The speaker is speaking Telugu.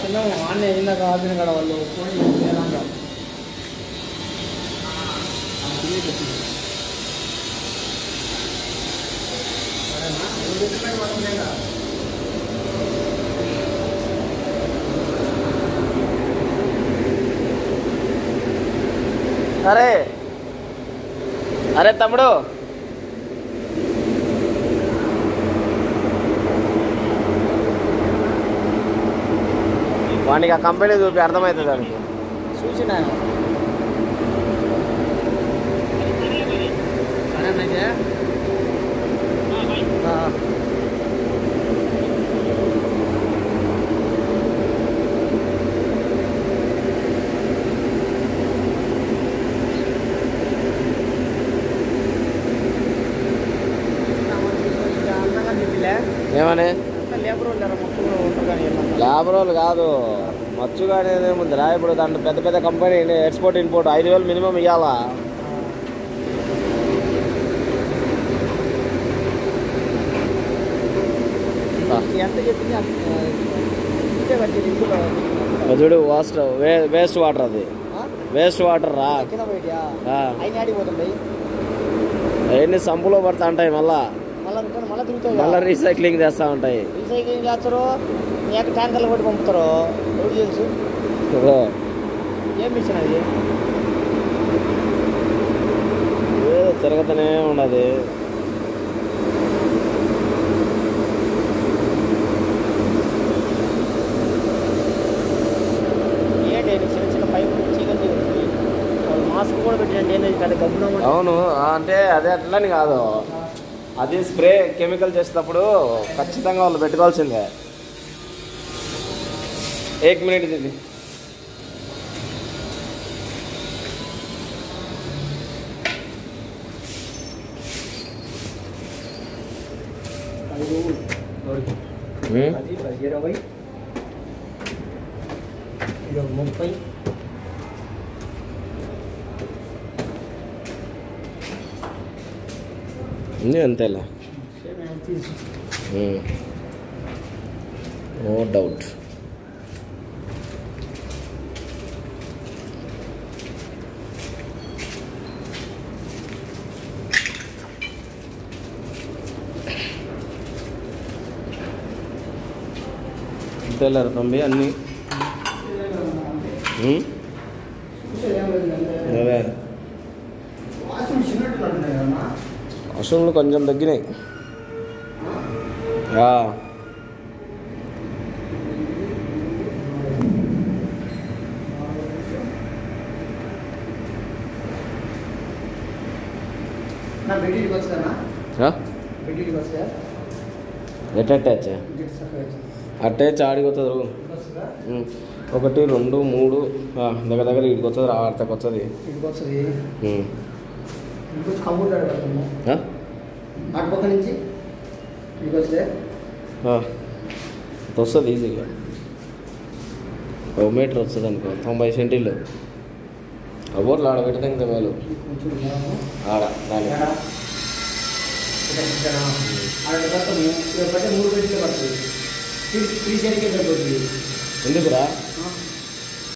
తిన్నాము ఆన్నే ఇందాక ఆపిన కాడ వాళ్ళు ఫోన్ చేయాలంట. అరే అరే తమ్ముడు, వానికి ఆ కంపెనీ చూపి అర్థమవుతుంది దానికి. చూసిన సరేనైతే ఏమని లేబర్ లేబర్ వాళ్ళు కాదు, మచ్చుగా అనేది ఏముందిరా. ఇప్పుడు దాంట్లో పెద్ద పెద్ద కంపెనీ ఎక్స్పోర్ట్ ఇంపోర్ట్ 5,000 మినిమం ఇవ్వాలా. ఎంత చెప్పింది చూడు వేస్ట్ వాటర్, అది వేస్ట్ వాటర్ రా. అవన్నీ సంపులో పడతా ఉంటాయి, మళ్ళా మళ్ళీ రీసైక్లింగ్ చేస్తూ ఉంటాయి. రీసైక్లింగ్ చేస్తారు, ట్యాంకర్లు కొట్టి పంపుతారు. ఎవరు తెలుసు ఏం మిషన్ అది? తిరగతనే ఉన్నది. ఏంటి చిన్న చిన్న పైపు చీకటి మాస్క్ కూడా పెట్టండి. ఏంటంటే పెద్ద గబ్బున. అవును, అంటే అదే అట్లని కాదు, అది స్ప్రే కెమికల్ చేసేటప్పుడు ఖచ్చితంగా వాళ్ళు పెట్టుకోవాల్సిందే. 1 మినిట్ ఇది. అది 20 30 అంతేలా, నో డౌట్. అంతేలేరు తమ్మి అన్నీ. అదే అసలు కొంచెం తగ్గినాయి. ఎట్టచ్చా అట్టేచ్చి ఆడికి వస్తుంది. 1 2 3 దగ్గర దగ్గర ఇడికి వస్తుంది, ఆడతకు వస్తుంది. వస్తుంది ఈజీగా. 1 మీటర్ వస్తుంది అనుకో, 90 సెంటీలు. అబోర్లు ఆడ పెడితే ఇంకా మేలు. ఆడ దాని ఎందుకురా